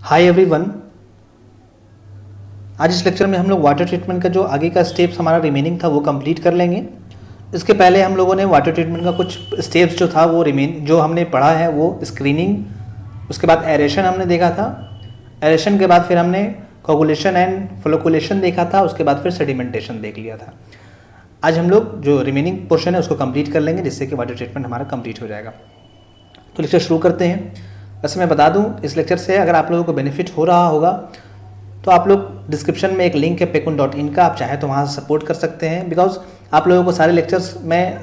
Hi everyone. आज इस lecture में हम लोग वाटर ट्रीटमेंट का जो आगे का स्टेप्स हमारा रिमेनिंग था वो कंप्लीट कर लेंगे। इसके पहले हम लोगों ने वाटर ट्रीटमेंट का कुछ स्टेप्स जो था वो जो हमने पढ़ा है वो स्क्रीनिंग, उसके बाद एरेशन हमने देखा था। एरेशन के बाद फिर हमने कोगुलेशन एंड फ्लोकुलेशन देखा था, उसके बाद फिर सेडिमेंटेशन देख लिया था। आज हम लोग जो रिमेनिंग पोर्शन है उसको कंप्लीट कर लेंगे, जिससे कि वाटर ट्रीटमेंट हमारा कंप्लीट हो जाएगा। तो लेक्चर शुरू करते हैं। वैसे मैं बता दूं, इस लेक्चर से अगर आप लोगों को बेनिफिट हो रहा होगा तो आप लोग डिस्क्रिप्शन में एक लिंक है pekun.in का, आप चाहे तो वहाँ से सपोर्ट कर सकते हैं। बिकॉज आप लोगों को सारे लेक्चर्स मैं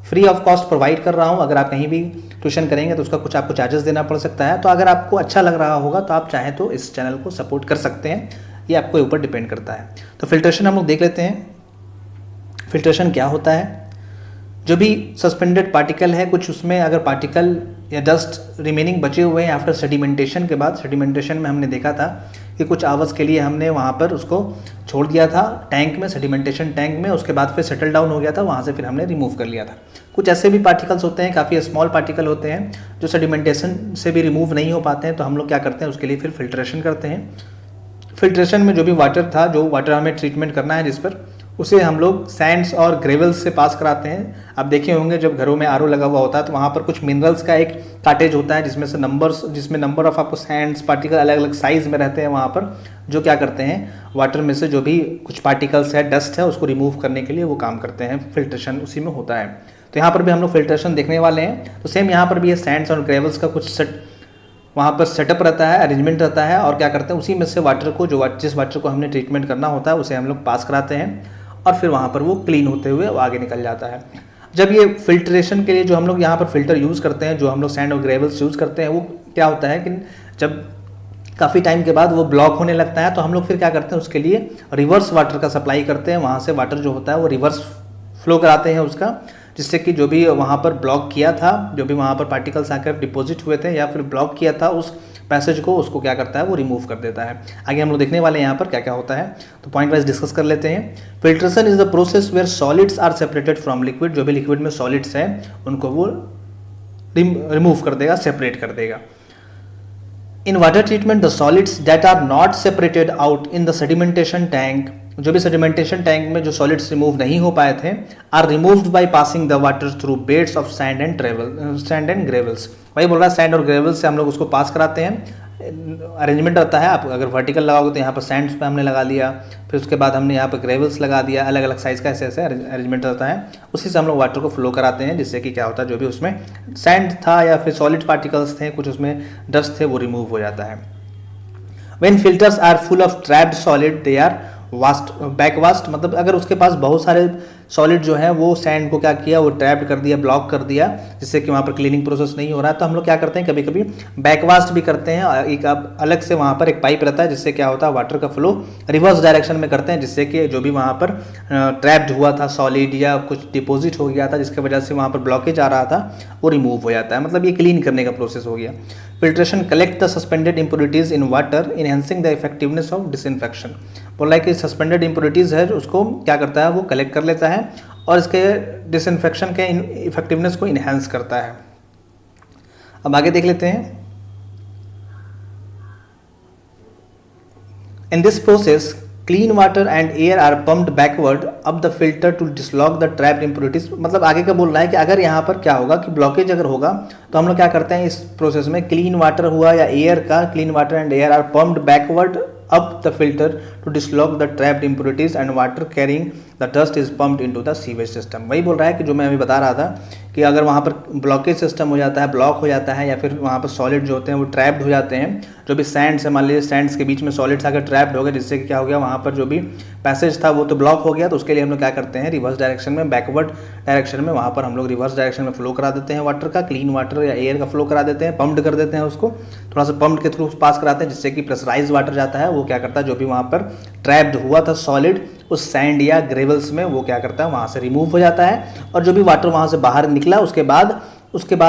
फ्री ऑफ कॉस्ट प्रोवाइड कर रहा हूँ। अगर आप कहीं भी ट्यूशन करेंगे तो उसका कुछ आपको चार्जेस देना पड़ सकता है। तो अगर आपको अच्छा लग रहा होगा तो आप चाहे तो इस चैनल को सपोर्ट कर सकते हैं, ये आपके ऊपर डिपेंड करता है। तो फिल्ट्रेशन हम लोग देख लेते हैं। फिल्ट्रेशन क्या होता है? जो भी सस्पेंडेड पार्टिकल है, कुछ उसमें अगर पार्टिकल या डस्ट रिमेनिंग बचे हुए हैं आफ्टर सेडिमेंटेशन के बाद, सेडिमेंटेशन में हमने देखा था कि कुछ आवर्स के लिए हमने वहाँ पर उसको छोड़ दिया था टैंक में, सेडिमेंटेशन टैंक में, उसके बाद फिर सेटल डाउन हो गया था, वहाँ से फिर हमने रिमूव कर लिया था। कुछ ऐसे भी पार्टिकल्स होते हैं, काफ़ी स्मॉल पार्टिकल होते हैं जो सेडिमेंटेशन से भी रिमूव नहीं हो पाते हैं, तो हम लोग क्या करते हैं उसके लिए फिर फिल्ट्रेशन करते हैं। फिल्ट्रेशन में जो भी वाटर था, जो वाटर हमें ट्रीटमेंट करना है जिस पर, उसे हम लोग सैंड्स और ग्रेवल्स से पास कराते हैं। आप देखे होंगे जब घरों में आरओ लगा हुआ होता है तो वहाँ पर कुछ मिनरल्स का एक कार्टेज होता है जिसमें नंबर ऑफ आपको सैंड्स पार्टिकल अलग अलग साइज में रहते हैं वहाँ पर, जो क्या करते हैं वाटर में से जो भी कुछ पार्टिकल्स है, डस्ट है, उसको रिमूव करने के लिए वो काम करते हैं। फिल्ट्रेशन उसी में होता है। तो यहाँ पर भी हम लोग फिल्ट्रेशन देखने वाले हैं। तो सेम यहाँ पर भी ये सैंड्स और ग्रेवल्स का कुछ वहाँ पर सेटअप रहता है, अरेंजमेंट रहता है, और क्या करते हैं उसी में से वाटर को, जिस वाटर को हमने ट्रीटमेंट करना होता है उसे हम लोग पास कराते हैं, और फिर वहाँ पर वो क्लीन होते हुए वो आगे निकल जाता है। जब ये फिल्ट्रेशन के लिए जो हम लोग यहाँ पर फिल्टर यूज़ करते हैं, जो हम लोग सैंड और ग्रेवल्स यूज़ करते हैं, वो क्या होता है कि जब काफ़ी टाइम के बाद वो ब्लॉक होने लगता है तो हम लोग फिर क्या करते हैं उसके लिए रिवर्स वाटर का सप्लाई करते हैं। वहाँ से वाटर जो होता है वो रिवर्स फ्लो कराते हैं उसका, जिससे कि जो भी वहाँ पर ब्लॉक किया था, जो भी वहाँ पर पार्टिकल्स आकर डिपॉजिट हुए थे या फिर ब्लॉक किया था उस पैसेज को, उसको क्या करता है वो रिमूव कर देता है। आगे हम लोग देखने वाले हैं यहाँ पर क्या क्या होता है, तो पॉइंट वाइज डिस्कस कर लेते हैं। Filtration is the process where solids are separated from liquid. जो भी लिक्विड में सॉलिड्स हैं उनको वो रिमूव कर देगा, सेपरेट कर देगा। In water treatment the solids that are not separated out in the sedimentation tank, जो भी सेडिमेंटेशन टैंक में जो सॉलिड्स रिमूव नहीं हो पाए थे, are removed by passing the water through beds of sand and gravels. वही बोल रहा है, सैंड और ग्रेवल्स से हम लोग उसको पास कराते हैं। अरेंजमेंट रहता है, आप अगर वर्टिकल लगाओगे तो यहाँ पर सैंड्स पे हमने लगा लिया, फिर उसके बाद हमने यहाँ पर ग्रेवल्स लगा दिया, अलग अलग साइज़ का ऐसे ऐसे अरेंजमेंट रहता है। उसी से हम लोग वाटर को फ्लो कराते हैं, जिससे कि क्या होता है जो भी उसमें सैंड था या फिर सॉलिड पार्टिकल्स थे, कुछ उसमें डस्ट थे, वो रिमूव हो जाता है। When filters are full of trapped solid, they are बैकवास्ट, मतलब अगर उसके पास बहुत सारे सॉलिड जो है वो सैंड को क्या किया, वो ट्रैप्ड कर दिया, ब्लॉक कर दिया, जिससे कि वहाँ पर क्लीनिंग प्रोसेस नहीं हो रहा है, तो हम लोग क्या करते हैं कभी कभी बैकवास्ट भी करते हैं। एक अलग से वहाँ पर एक पाइप रहता है, जिससे क्या होता है वाटर का फ्लो रिवर्स डायरेक्शन में करते हैं, जिससे कि जो भी वहाँ पर ट्रैप्ड हुआ था सॉलिड या कुछ डिपोजिट हो गया था जिसकी वजह से वहाँ पर ब्लॉकेज आ रहा था, वो रिमूव हो जाता है। मतलब ये क्लीन करने का प्रोसेस हो गया। Filtration collect the suspended impurities in water enhancing the effectiveness of disinfection. बोल रहा है कि सस्पेंडेड इम्प्योरिटीज है उसको क्या करता है वो कलेक्ट कर लेता है और इसके डिसइंफेक्शन के इफेक्टिवनेस को इन्हेंस करता है। अब आगे देख लेते हैं। In this process clean water and air are pumped backward up the filter to dislodge the trapped impurities. मतलब आगे का बोल रहा है कि अगर यहाँ पर क्या होगा कि ब्लॉकेज अगर होगा तो हम लोग क्या करते हैं इस प्रोसेस में, क्लीन वाटर हुआ या एयर का, clean water and air are pumped backward up the filter to dislodge the trapped impurities and water carrying the dust is pumped into the sewage system। वही बोल रहा है कि जो मैं अभी बता रहा था कि अगर वहाँ पर ब्लॉकेज सिस्टम हो जाता है, ब्लॉक हो जाता है, या फिर वहाँ पर सॉलिड जो होते हैं वो ट्रैप्ड हो जाते हैं, जो भी सैंड्स है, मान लीजिए सैंड्स के बीच में सॉलिड्स आकर ट्रैप्ड हो गए, जिससे कि क्या हो गया वहाँ पर जो भी पैसेज था वो तो ब्लॉक हो गया, तो उसके लिए हम लोग क्या करते हैं रिवर्स डायरेक्शन में, बैकवर्ड डायरेक्शन में वहाँ पर हम लोग रिवर्स डायरेक्शन में फ्लो करा देते हैं वाटर का, क्लीन वाटर या एयर का फ्लो करा देते हैं, पम्प्ड कर देते हैं उसको, थोड़ा सा पम्प के थ्रू पास कराते हैं, जिससे कि प्रेशराइज वाटर जाता है, वो क्या करता है जो भी वहाँ पर ट्रैप्ड हुआ था सॉलिड उस सैंड या ग्रेवल्स में, वो क्या करता है वहाँ से रिमूव हो जाता है, और जो भी वाटर वहाँ से बाहर निकला उसके बाद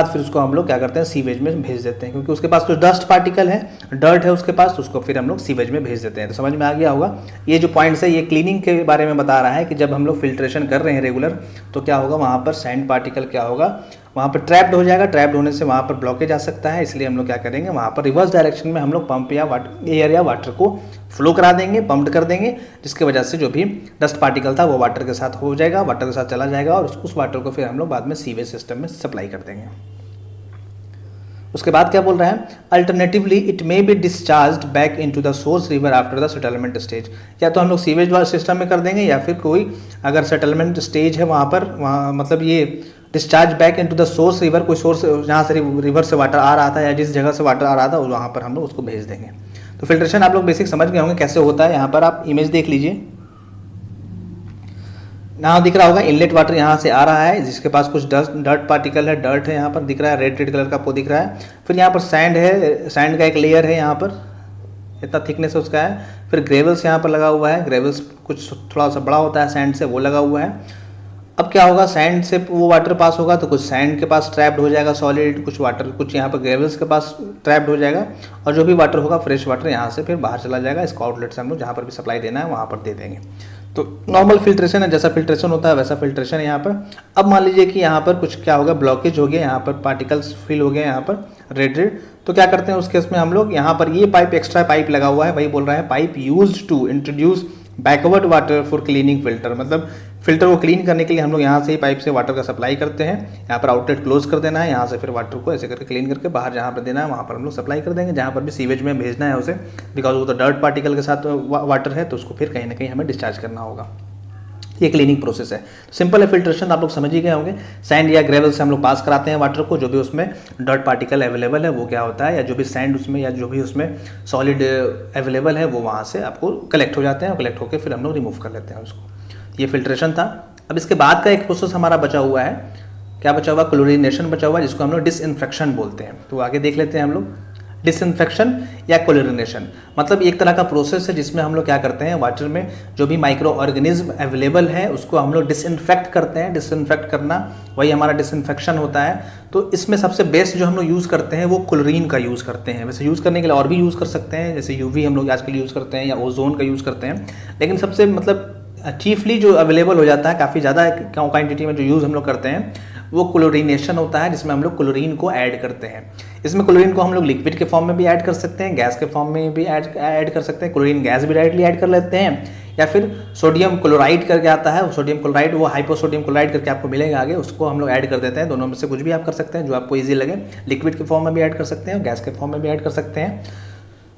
फिर उसको हम लोग क्या करते हैं सीवेज में भेज देते हैं, क्योंकि उसके पास कुछ डस्ट पार्टिकल है, डर्ट है उसके पास, तो उसको फिर हम लोग सीवेज में भेज देते हैं। तो समझ में आ गया होगा। ये जो पॉइंट्स है ये क्लीनिंग के बारे में बता रहा है कि जब हम लोग फिल्ट्रेशन कर रहे हैं रेगुलर, तो क्या होगा वहाँ पर सैंड पार्टिकल क्या होगा वहाँ पर ट्रैप्ड हो जाएगा, ट्रैप्ड होने से वहाँ पर ब्लॉकेज आ सकता है, इसलिए हम लोग क्या करेंगे वहाँ पर रिवर्स डायरेक्शन में हम लोग पंप या एयर या वाटर को फ्लो करा देंगे, पंप्ड कर देंगे, जिसकी वजह से जो भी डस्ट पार्टिकल था वो वाटर के साथ हो जाएगा, वाटर के साथ चला जाएगा और उस वाटर को फिर हम लोग बाद में सीवेज सिस्टम में सप्लाई कर देंगे। उसके बाद क्या बोल रहा है, alternatively it may be discharge back into the source river after the settlement stage. या तो हम लोग सीवेज सिस्टम में कर देंगे या फिर कोई अगर सेटलमेंट स्टेज है वहाँ मतलब ये discharge back into the source river, कोई सोर्स जहाँ से रिवर से वाटर आ रहा था या जिस जगह से वाटर आ रहा था वहाँ पर हम लोग उसको भेज देंगे। तो फिल्ट्रेशन आप लोग बेसिक समझ गए होंगे कैसे होता है। यहाँ पर आप इमेज देख लीजिए, यहाँ दिख रहा होगा इनलेट वाटर यहाँ से आ रहा है, जिसके पास कुछ डर्ट पार्टिकल है, डर्ट है यहाँ पर दिख रहा है, रेड कलर का आपको दिख रहा है। फिर यहाँ पर सैंड है, सैंड का एक लेयर है यहाँ पर, इतना थिकनेस उसका है। फिर ग्रेवल्स यहाँ पर लगा हुआ है, ग्रेवल्स कुछ थोड़ा सा बड़ा होता है सैंड से, वो लगा हुआ है। अब क्या होगा, सैंड से वो वाटर पास होगा तो कुछ सैंड के पास ट्रैप्ड हो जाएगा सॉलिड, कुछ वाटर कुछ यहाँ पर ग्रेवल्स के पास ट्रैप्ड हो जाएगा और जो भी वाटर होगा फ्रेश वाटर यहाँ से फिर बाहर चला जाएगा। इसको आउटलेट से हम लोग जहाँ पर भी सप्लाई देना है वहाँ पर दे देंगे। तो नॉर्मल फिल्ट्रेशन है, जैसा फिल्ट्रेशन होता है वैसा फिल्ट्रेशन है यहाँ पर। अब मान लीजिए कि यहाँ पर कुछ क्या होगा, ब्लॉकेज हो गया, यहाँ पर पार्टिकल्स फिल हो गए यहाँ पर रेड, तो क्या करते हैं उस केस में हम लोग यहाँ पर ये पाइप, एक्स्ट्रा पाइप लगा हुआ है, वही बोल रहा है pipe used to introduce backward water for cleaning filter, मतलब फिल्टर को क्लीन करने के लिए हम लोग यहाँ से ही पाइप से वाटर का सप्लाई करते हैं। यहाँ पर आउटलेट क्लोज कर देना है, यहाँ से फिर वाटर को ऐसे करके क्लीन करके बाहर जहाँ पर देना है वहाँ पर हम लोग सप्लाई कर देंगे, जहाँ पर भी सीवेज में भेजना है उसे, बिकॉज वो तो डर्ट पार्टिकल के साथ वाटर है तो उसको फिर कहीं ना कहीं हमें डिस्चार्ज करना होगा। ये क्लीनिंग प्रोसेस है। सिंपल है फिल्ट्रेशन, आप लोग समझ ही गए होंगे। सैंड या ग्रेवल से हम लोग पास कराते हैं वाटर को, जो भी उसमें डर्ट पार्टिकल अवेलेबल है वो क्या होता है, या जो भी सैंड उसमें या जो भी उसमें सॉलिड अवेलेबल है वो वहाँ से आपको कलेक्ट हो जाते हैं और कलेक्ट होकर फिर हम लोग रिमूव कर लेते हैं उसको। ये फिल्ट्रेशन था। अब इसके बाद का एक प्रोसेस हमारा बचा हुआ है, क्या बचा हुआ, क्लोरिनेशन बचा हुआ है, जिसको हम लोग डिसइंफेक्शन बोलते हैं। तो आगे देख लेते हैं हम लोग। डिसइंफेक्शन या क्लोरिनेशन मतलब एक तरह का प्रोसेस है जिसमें हम लोग क्या करते हैं, वाटर में जो भी माइक्रो ऑर्गेनिज्म अवेलेबल है उसको हम लोग डिसइंफेक्ट करते हैं। डिसइंफेक्ट करना वही हमारा डिसइंफेक्शन होता है। तो इसमें सबसे बेस्ट जो हम लोग यूज़ करते हैं वो क्लोरीन का यूज़ करते हैं। वैसे यूज़ करने के लिए और भी यूज़ कर सकते हैं, जैसे यूवी हम लोग आजकल यूज़ करते हैं या ओजोन का यूज़ करते हैं, लेकिन सबसे मतलब चीफली जो अवेलेबल हो जाता है काफ़ी ज़्यादा क्वांटिटी में जो यूज़ हम लोग करते हैं वो क्लोरीनेशन होता है, जिसमें हम लोग क्लोरीन को ऐड करते हैं। इसमें क्लोरीन को हम लोग लिक्विड के फॉर्म में भी ऐड कर सकते हैं, गैस के फॉर्म में भी ऐड कर सकते हैं। क्लोरीन गैस भी डायरेक्टली ऐड कर लेते हैं, या फिर सोडियम क्लोराइड करके आता है, सोडियम क्लोराइड वो हाइपोसोडियम क्लोराइड करके आपको मिलेगा आगे, उसको हम लोग ऐड कर देते हैं। दोनों में से कुछ भी आप कर सकते हैं जो आपको ईजी लगे। लिक्विड के फॉर्म में भी ऐड कर सकते हैं और गैस के फॉर्म में भी ऐड कर सकते हैं।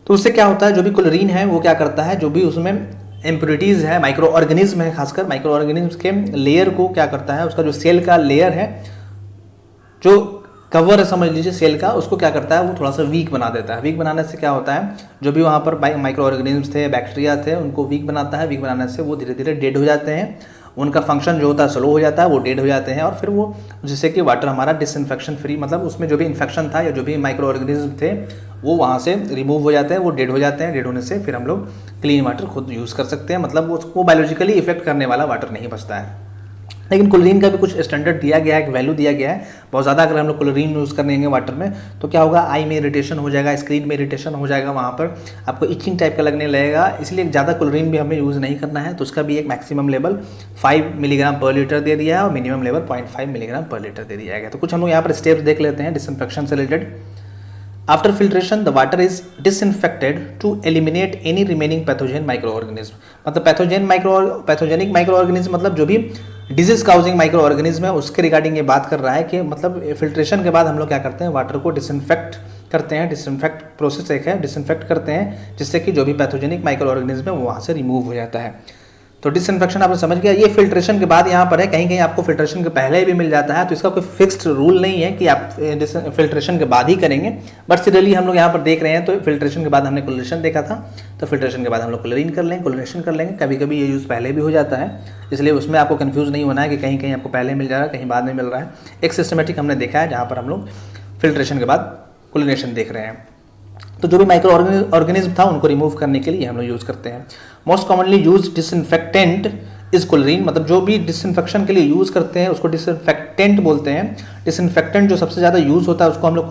तो उससे क्या होता है, जो भी क्लोरीन है वो क्या करता है, जो भी उसमें इम्प्योरिटीज़ है, माइक्रो ऑर्गेनिज्म है, खासकर माइक्रो ऑर्गेनिज्म के लेयर को क्या करता है, उसका जो सेल का लेयर है, जो कवर है समझ लीजिए सेल का, उसको क्या करता है वो थोड़ा सा वीक बना देता है। वीक बनाने से क्या होता है, जो भी वहाँ पर माइक्रो ऑर्गेनिज्म थे, बैक्टीरिया थे, उनको वीक बनाता है। वीक बनाने से वो धीरे धीरे डेड हो जाते हैं, उनका फंक्शन जो होता है स्लो हो जाता है, वो डेड हो जाते हैं और फिर वो जिससे कि वाटर हमारा डिसइंफेक्शन फ्री, मतलब उसमें जो भी इन्फेक्शन था या जो भी माइक्रो ऑर्गेनिज्म थे वो वहाँ से रिमूव हो जाते हैं, वो डेड हो जाते हैं। डेड होने से फिर हम लोग क्लीन वाटर खुद यूज़ कर सकते हैं, मतलब उसको बायोलॉजिकली इफेक्ट करने वाला वाटर नहीं बचता है। लेकिन क्लोरीन का भी कुछ स्टैंडर्ड दिया गया है, एक वैल्यू दिया गया है। बहुत ज़्यादा अगर हम लोग क्लोरीन यूज़ करेंगे वाटर में तो क्या होगा, आई में इरिटेशन हो जाएगा, स्क्रीन में इरिटेशन हो जाएगा, वहाँ पर आपको इचिंग टाइप का लगने लगेगा। इसलिए ज़्यादा क्लोरीन भी हमें यूज़ नहीं करना है। तो उसका भी एक maximum level 5 milligram per litre दे दिया है और minimum level 0.5 milligram per litre दे दिया गया। तो कुछ हम लोग यहाँ पर स्टेप्स देख लेते हैं डिसइंफेक्शन से related. After filtration, the water is disinfected to eliminate any remaining pathogen microorganism। मतलब पैथोजेनिक माइक्रोऑर्गेनिज्म मतलब जो भी डिजीज काउजिंग माइक्रोऑर्गेनिज्म है उसके रिगार्डिंग ये बात कर रहा है कि मतलब फिल्ट्रेशन के बाद हम लोग क्या करते हैं, वाटर को डिसइंफेक्ट करते हैं। डिसइंफेक्ट प्रोसेस एक है, डिसइंफेक्ट करते हैं जिससे कि जो भी पैथोजेनिक माइक्रोऑर्गेनिज्म है वो वहाँ से रिमूव हो जाता है। तो डिसइंफेक्शन आपने समझ गया। ये फिल्ट्रेशन के बाद यहाँ पर है, कहीं कहीं आपको फिल्ट्रेशन के पहले भी मिल जाता है, तो इसका कोई फिक्स्ड रूल नहीं है कि आप फिल्ट्रेशन के बाद ही करेंगे। बट सिर्फ हम लोग यहाँ पर देख रहे हैं तो फिल्ट्रेशन के बाद हमने क्लोरीनेशन देखा था, तो फिल्ट्रेशन के बाद हम लोग क्लोरीन कर लेंगे, क्लोरीनेशन कर लेंगे। कभी कभी ये यूज़ पहले भी हो जाता है, इसलिए उसमें आपको कन्फ्यूज़ नहीं होना है कि कहीं कहीं आपको पहले मिल जा रहा है, कहीं बाद में मिल रहा है। एक सिस्टमेटिक हमने देखा है जहाँ पर हम लोग फिल्ट्रेशन के बाद क्लोरीनेशन देख रहे हैं। तो जो भी माइक्रो ऑर्गेनिज्म था उनको रिमूव करने के लिए हम लोग यूज़ करते हैं। Most commonly use disinfectant is chlorine, मतलब जो भी डिसइंफेक्शन के लिए यूज़ करते हैं उसको डिसइंफेक्टेंट बोलते हैं। डिसइंफेक्टेंट जो सबसे ज़्यादा यूज़ होता है उसको हम लोग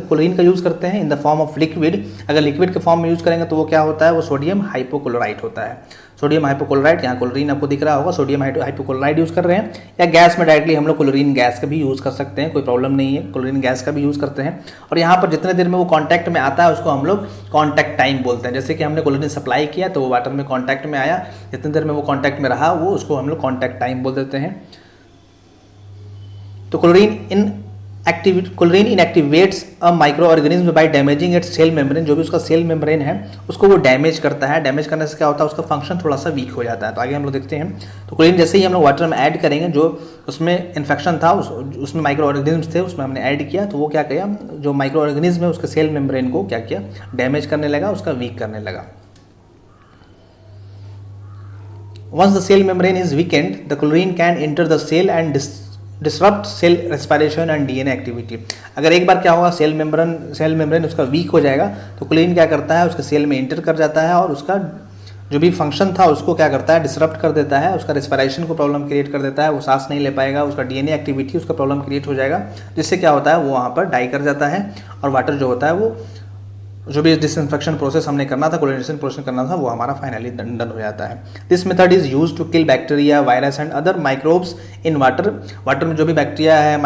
क्लोरीन का यूज़ करते हैं in the form of liquid. अगर लिक्विड के फॉर्म में यूज़ करेंगे तो वो क्या होता है, वो सोडियम हाइपोक्लोराइट होता है। सोडियम हाइपोक्लोराइड, यहाँ क्लोरीन आपको दिख रहा होगा, सोडियम हाइपोक्लोराइड यूज़ कर रहे हैं, या गैस में डायरेक्टली हम लोग क्लोरीन गैस का भी यूज़ कर सकते हैं, कोई प्रॉब्लम नहीं है, क्लोरीन गैस का भी यूज़ करते हैं। और यहाँ पर जितने देर में वो कॉन्टैक्ट में आता है उसको हम लोग कॉन्टैक्ट टाइम बोलते हैं। जैसे कि हमने क्लोरीन सप्लाई किया तो वो वाटर में कॉन्टैक्ट में आया, जितनी देर में वो कॉन्टैक्ट में रहा वो उसको हम लोग कॉन्टैक्ट टाइम बोल देते हैं। तो chlorine inactivates a microorganism by damaging its cell membrane, जो भी उसका सेल मेम्ब्रेन है उसको वो डैमेज करता है। डैमेज करने से क्या होता है, उसका फंक्शन थोड़ा सा वीक हो जाता है। तो आगे हम लोग देखते हैं। तो क्लोरीन जैसे ही हम लोग वाटर में ऐड करेंगे, जो उसमें इन्फेक्शन था उसमें माइक्रो ऑर्गेनिज्म थे, उसमें हमने ऐड किया, तो वो क्या किया, जो माइक्रो ऑर्गेनिज्म है उसके सेल मेम्ब्रेन को क्या किया, डैमेज करने लगा, उसका वीक करने लगा। Once the cell membrane is weakened, the chlorine can enter the cell and disrupt cell respiration and DNA activity। अगर एक बार क्या होगा, सेल मेम्ब्रेन उसका वीक हो जाएगा तो क्लोरीन क्या करता है, उसके सेल में इंटर कर जाता है और उसका जो भी फंक्शन था उसको क्या करता है, डिसरप्ट कर देता है, उसका रेस्पिरेशन को प्रॉब्लम क्रिएट कर देता है, वो सांस नहीं ले पाएगा, उसका DNA एक्टिविटी उसका प्रॉब्लम क्रिएट हो जाएगा, जिससे क्या होता है वो वहाँ पर डाई कर जाता है और वाटर जो होता है वो जो भी डिसइंफेक्शन प्रोसेस हमने करना था, क्लोरीनेशन प्रोसेस करना था, वो हमारा फाइनली डन हो जाता है। This method is use to kill bacteria, virus and other microbes in water. Water में जो भी बैक्टीरिया है,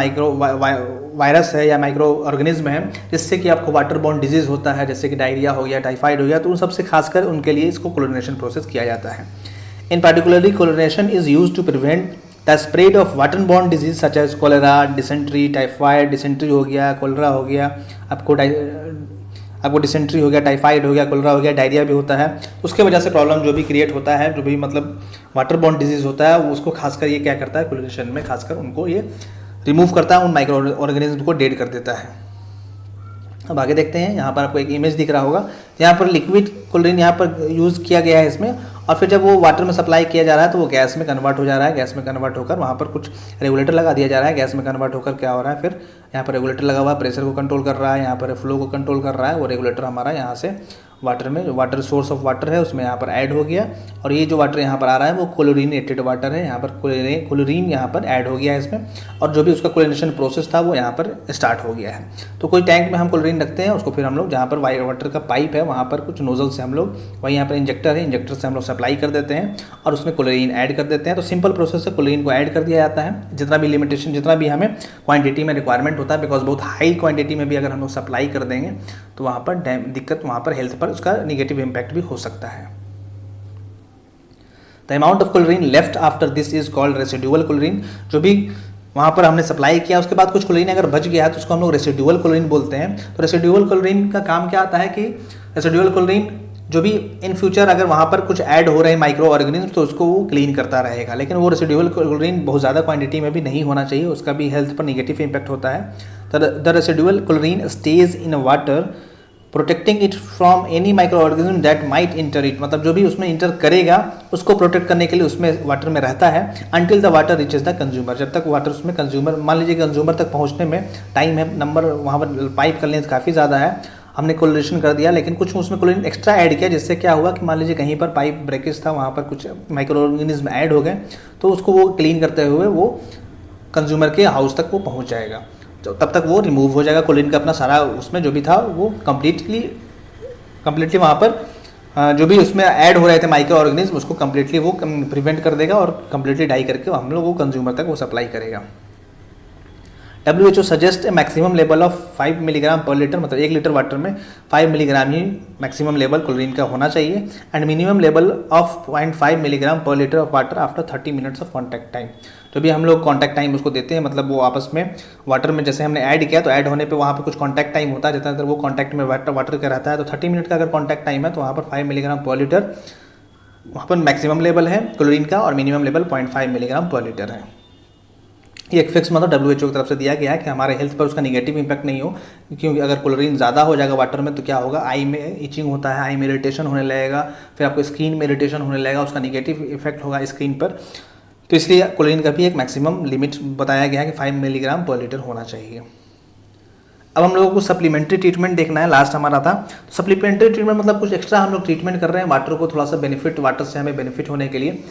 वायरस है या माइक्रो ऑर्गेनिज्म है, जिससे कि आपको वाटर बॉर्न डिजीज होता है, जैसे कि डायरिया हो गया, टाइफाइड हो गया, तो उन सबसे खासकर उनके लिए इसको क्लोरीनेशन प्रोसेस किया जाता है। In particularly chlorination is use to prevent the spread of water borne disease such as cholera, dysentery, typhoid, dysentery हो गया, कोलेरा हो गया, आपको डिसेंट्री हो गया, टाइफाइड हो गया, कोलेरा हो गया, डायरिया भी होता है। उसके वजह से प्रॉब्लम जो भी क्रिएट होता है, जो भी मतलब वाटर बॉर्न डिजीज होता है, उसको खासकर ये क्या करता है, क्लोरीनेशन में खासकर उनको ये रिमूव करता है, उन माइक्रो ऑर्गेनिज्म को डेड कर देता है। अब आगे देखते हैं। यहाँ पर आपको एक इमेज दिख रहा होगा, यहाँ पर लिक्विड क्लोरीन यहाँ पर यूज़ किया गया है इसमें, और फिर जब वो वाटर में सप्लाई किया जा रहा है तो वो गैस में कन्वर्ट हो जा रहा है। गैस में कन्वर्ट होकर वहाँ पर कुछ रेगुलेटर लगा दिया जा रहा है। गैस में कन्वर्ट होकर क्या हो रहा है, फिर यहाँ पर रेगुलेटर लगा हुआ है, प्रेशर को कंट्रोल कर रहा है, यहाँ पर फ्लो को कंट्रोल कर रहा है। वो रेगुलेटर हमारा यहाँ से वाटर में, जो वाटर सोर्स ऑफ वाटर है उसमें यहाँ पर ऐड हो गया, और ये जो वाटर यहाँ पर आ रहा है वो क्लोरीनेटेड वाटर है। यहाँ पर क्लोरीन यहाँ पर ऐड हो गया है इसमें, और जो भी उसका क्लोरीनेशन प्रोसेस था वो यहाँ पर स्टार्ट हो गया है। तो कोई टैंक में हम क्लोरीन रखते हैं, उसको फिर हम लोग जहाँ पर वाटर का पाइप है वहाँ पर कुछ नोजल से हम लोग, वही यहाँ पर इंजेक्टर है, इंजेक्टर से हम लोग सप्लाई कर देते हैं और उसमें क्लोरीन ऐड कर देते हैं। तो सिंपल प्रोसेस से क्लोरीन को ऐड कर दिया जाता है, जितना भी लिमिटेशन, जितना भी हमें क्वांटिटी में रिक्वायरमेंट होता है, बिकॉज बहुत हाई क्वांटिटी में भी अगर हम लोग सप्लाई कर देंगे तो वहाँ पर दिक्कत, वहाँ पर हेल्थ पर उसका निगेटिव इम्पैक्ट भी हो सकता है। The amount of chlorine left after this is called residual chlorine. जो भी वहाँ पर हमने सप्लाई किया उसके बाद कुछ क्लोरीन अगर बच गया है तो उसको हम लोग रेसिडुअल क्लोरीन बोलते हैं। तो रेसिडुअल क्लोरीन का काम क्या आता है कि रेसिडुअल क्लोरीन जो भी इन फ्यूचर अगर वहाँ पर कुछ ऐड हो रहे हैं माइक्रो ऑर्गेनिज्म तो उसको वो क्लीन करता रहेगा, लेकिन वो रेसिडुअल क्लोरीन बहुत ज़्यादा क्वांटिटी में भी नहीं होना चाहिए, उसका भी हेल्थ पर निगेटिव इम्पैक्ट होता है। The residual chlorine stage in water protecting it from any micro organism that might inter it, मतलब जो भी उसमें इंटर करेगा उसको प्रोटेक्ट करने के लिए उसमें वाटर में रहता है, until the water reaches the consumer, जब तक वाटर उसमें कंज्यूमर, मान लीजिए कंज्यूमर तक पहुंचने में टाइम है, नंबर वहाँ पर पाइप का लेंथ काफ़ी ज़्यादा है, हमने क्लोरीनेशन कर दिया, लेकिन कुछ उसमें क्लोरीन एक्स्ट्रा ऐड किया, जिससे क्या हुआ कि मान लीजिए कहीं पर पाइप ब्रेकेज था, वहाँ पर कुछ माइक्रो ऑर्गेनिज्म ऐड हो गए, तो उसको वो क्लीन करते हुए वो कंज्यूमर के हाउस तक वो पहुँच जाएगा, तो तब तक वो रिमूव हो जाएगा क्लोरीन का अपना सारा, उसमें जो भी था वो कम्प्लीटली वहाँ पर जो भी उसमें ऐड हो रहे थे माइक्रो ऑर्गेनिज्म उसको कम्प्लीटली वो प्रिवेंट कर देगा और कम्प्लीटली डाई करके हम लोग वो कंज्यूमर तक वो सप्लाई करेगा। WHO suggest a maximum level of 5 milligram per litre, मतलब 1 लीटर वाटर में 5 मिलीग्राम ही मैक्सिमम लेवल क्लोरीन का होना चाहिए, and minimum level of 0.5 milligram per litre of water after 30 minutes of contact time. जो भी हम लोग कॉन्टैक्ट टाइम उसको देते हैं, मतलब वो आपस में वाटर में जैसे हमने ऐड किया तो ऐड होने पे वहाँ पे कुछ कॉन्टैक्ट टाइम होता है, जितना देर वो कॉन्टैक्ट में वाटर का रहता है, तो 30 मिनट का अगर कॉन्टैक्ट टाइम है तो वहाँ पर 5 मिलीग्राम पर लीटर वहाँ पर मैक्सिमम लेवल है क्लोरीन का, और minimum level 0.5 milligram per litre है। ये एक फिक्स मतलब WHO की तरफ से दिया गया है कि हमारे हेल्थ पर उसका नेगेटिव इम्पैक्ट नहीं हो, क्योंकि अगर क्लोरीन ज़्यादा हो जाएगा वाटर में तो क्या होगा, आई में इचिंग होता है, आई में इरिटेशन होने लगेगा, फिर आपको स्किन में इरिटेशन होने लगेगा, उसका नेगेटिव इफेक्ट होगा स्किन पर, तो इसलिए क्लोरीन का भी एक मैक्सिमम लिमिट बताया गया है कि 5 मिलीग्राम पर लीटर होना चाहिए। अब हम लोगों को सप्लीमेंट्री ट्रीटमेंट देखना है, लास्ट हमारा था। सप्लीमेंट्री ट्रीटमेंट मतलब कुछ एक्स्ट्रा हम लोग ट्रीटमेंट कर रहे हैं वाटर को थोड़ा सा बेनिफिट, वाटर से हमें बेनिफिट होने के लिए।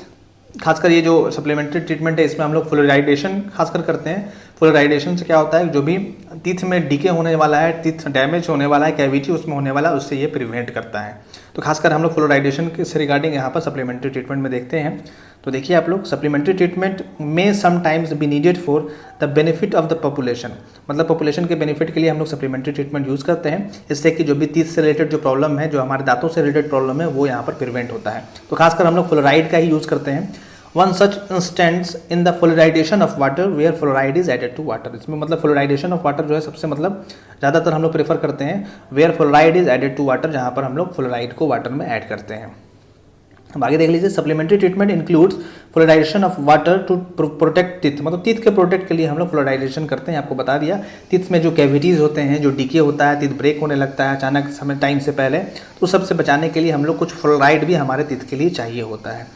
खासकर ये जो सप्लीमेंट्री ट्रीटमेंट है इसमें हम लोग फ्लोराइडेशन खासकर करते हैं। फ्लोराइडेशन से क्या होता है, जो भी टीथ में डीके होने वाला है, टीथ डैमेज होने वाला है, कैविटी उसमें होने वाला है, उससे ये प्रिवेंट करता है। तो खासकर हम लोग फ्लोराइडेशन से रिगार्डिंग यहाँ पर सप्लीमेंट्री ट्रीटमेंट में देखते हैं। तो देखिए आप लोग, सप्लीमेंट्री ट्रीटमेंट में sometimes be needed for the benefit of the population, मतलब पॉपुलेशन के बेनिफिट के लिए हम लोग सप्लीमेंट्री ट्रीटमेंट यूज़ करते हैं, इससे कि जो भी टीथ से रिलेटेड जो प्रॉब्लम है, जो हमारे दांतों से रिलेटेड प्रॉब्लम है, वो यहाँ पर प्रिवेंट होता है। तो खासकर हम लोग फ्लोराइड का ही यूज़ करते हैं। One such instance in the fluoridation of water where fluoride is added to water, इसमें मतलब फ्लोराइडेशन ऑफ वाटर जो है सबसे मतलब ज़्यादातर हम लोग प्रेफर करते हैं where fluoride is added to water, जहाँ पर हम लोग फ्लोराइड को वाटर में ऐड करते हैं। अब आगे देख लीजिए, supplementary treatment includes fluoridation of water to protect teeth, मतलब टीथ के प्रोटेक्ट के लिए हम लोग फ्लोराइडेशन करते हैं। आपको बता दिया, टीथ में जो कैविटीज़ होते हैं, जो डीके होता है, टीथ ब्रेक होने लगता है अचानक समय टाइम से पहले, तो सबसे बचाने के लिए हम लोग कुछ फ्लोराइड भी हमारे टीथ के लिए चाहिए होता है।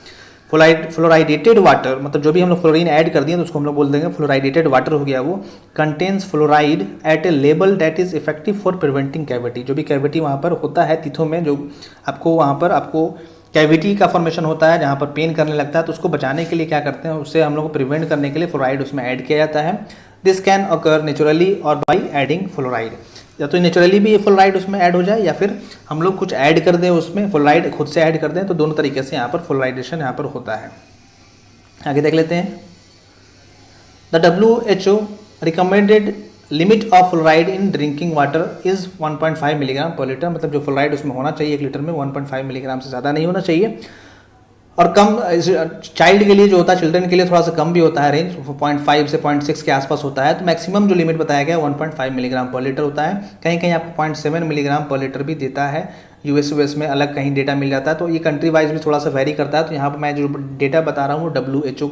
फ्लोराइडेटेड वाटर, मतलब जो भी हम लोग फ्लोरीन ऐड कर दिए तो उसको हम लोग बोल देंगे फ्लोराइडेटेड वाटर हो गया, वो contains fluoride at a level that is effective for preventing cavity, जो भी कैविटी वहाँ पर होता है टीथों में, जो आपको वहाँ पर आपको कैविटी का फॉर्मेशन होता है, जहाँ पर पेन करने लगता है, तो उसको बचाने के लिए क्या करते हैं, उससे हम लोग को प्रिवेंट करने के लिए फ्लोराइड उसमें ऐड किया जाता है। दिस कैन अकर नेचुरली और बाई एडिंग फ्लोराइड, या तो नेचुरली भी ये फ्लोराइड उसमें ऐड हो जाए या फिर हम लोग कुछ ऐड कर दें उसमें, फ्लोराइड खुद से ऐड कर दें, तो दोनों तरीके से यहाँ पर फ्लोराइडेशन यहाँ पर होता है। आगे देख लेते हैं, the WHO recommended limit of fluoride in drinking water is 1.5 milligram per litre, मतलब जो फ्लोराइड उसमें होना चाहिए 1 लीटर में 1.5 मिलीग्राम से ज़्यादा नहीं होना चाहिए, और कम चाइल्ड के लिए जो होता है, चिल्ड्रन के लिए थोड़ा सा कम भी होता है, रेंज 0.5 से 0.6 के आसपास होता है। तो मैक्सिमम जो लिमिट बताया गया 1.5 मिलीग्राम पर लीटर होता है, कहीं कहीं आपको 0.7 मिलीग्राम पर लीटर भी देता है, यूएस में अलग कहीं डेटा मिल जाता है, तो ये कंट्री वाइज भी थोड़ा सा वेरी करता है। तो यहाँ पर मैं जो डेटा बता रहा हूँ WHO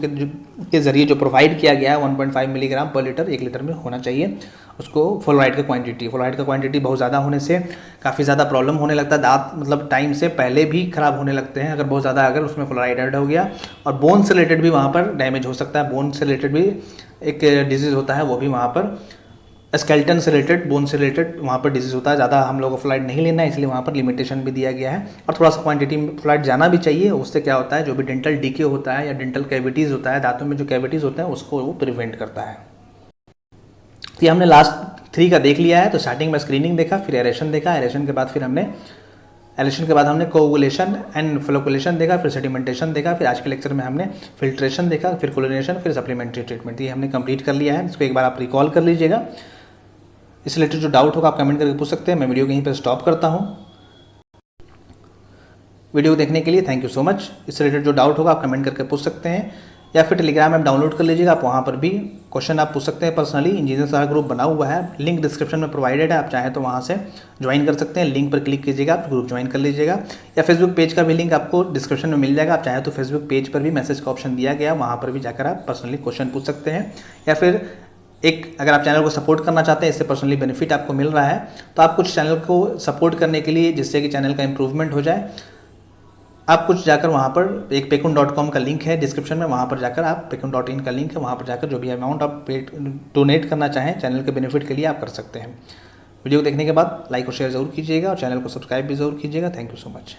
के जरिए जो प्रोवाइड किया गया है 1.5 मिलीग्राम पर लीटर 1 लीटर में होना चाहिए उसको फ्लोराइड का क्वांटिटी बहुत ज़्यादा होने से काफ़ी ज़्यादा प्रॉब्लम होने लगता है, दांत मतलब टाइम से पहले भी ख़राब होने लगते हैं अगर बहुत ज़्यादा अगर उसमें फ्लोराइड ऐड हो गया, और बोन से रिलेटेड भी वहाँ पर डैमेज हो सकता है, बोन से रिलेटेड भी एक डिजीज़ होता है, वो भी वहाँ पर स्केलेटन से रिलेटेड, बोन से रिलेटेड वहाँ पर डिजीज़ होता है। ज़्यादा हम लोगों को फ्लोराइड नहीं लेना है, इसलिए वहाँ पर लिमिटेशन भी दिया गया है, और थोड़ा सा क्वांटिटी में फ्लोराइड जाना भी चाहिए। उससे क्या होता है, जो भी डेंटल डीके होता है या डेंटल कैविटीज़ होता है, दांतों में जो कैविटीज़ होते हैं उसको वो प्रिवेंट करता है। तो ये हमने लास्ट 3 का देख लिया है। तो स्टार्टिंग में स्क्रीनिंग देखा, फिर एरेशन देखा, एरेशन के बाद फिर हमने कोगुलेशन एंड फ्लोकुलेशन देखा, फिर सेडिमेंटेशन देखा, फिर आज के लेक्चर में हमने फिल्ट्रेशन देखा, फिर क्लोरिनेशन, फिर सप्लीमेंट्री ट्रीटमेंट। ये हमने कंप्लीट कर लिया है। इसको एक बार आप रिकॉल कर लीजिएगा। इस रिलेटेड जो डाउट होगा आप कमेंट करके पूछ सकते हैं। मैं वीडियो कहीं पर स्टॉप करता हूँ। वीडियो देखने के लिए थैंक यू सो मच। इस रिलेटेड जो डाउट होगा आप कमेंट करके पूछ सकते हैं, या फिर टेलीग्राम ऐप डाउनलोड कर लीजिएगा, आप वहाँ पर भी क्वेश्चन आप पूछ सकते हैं पर्सनली। इंजीनियर सारा ग्रुप बना हुआ है, लिंक डिस्क्रिप्शन में प्रोवाइडेड है, आप चाहें तो वहाँ से ज्वाइन कर सकते हैं। लिंक पर क्लिक कीजिएगा, आप ग्रुप ज्वाइन कर लीजिएगा, या फेसबुक पेज का भी लिंक आपको डिस्क्रिप्शन में मिल जाएगा। आप चाहें तो फेसबुक पेज पर भी मैसेज का ऑप्शन दिया गया, वहाँ पर भी जाकर आप पर्सनली क्वेश्चन पूछ सकते हैं। या फिर अगर आप चैनल को सपोर्ट करना चाहते हैं, इससे पर्सनली बेनिफिट आपको मिल रहा है, तो आप कुछ चैनल को सपोर्ट करने के लिए, जिससे कि चैनल का इंप्रूवमेंट हो जाए, आप कुछ जाकर वहाँ पर एक paycon.com का लिंक है डिस्क्रिप्शन में, वहाँ पर जाकर आप paycon.in का लिंक है, वहाँ पर जाकर जो भी अमाउंट आप डोनेट करना चाहें चैनल के बेनिफिट के लिए आप कर सकते हैं। वीडियो देखने के बाद लाइक और शेयर ज़रूर कीजिएगा, और चैनल को सब्सक्राइब भी ज़रूर कीजिएगा। Thank you so much.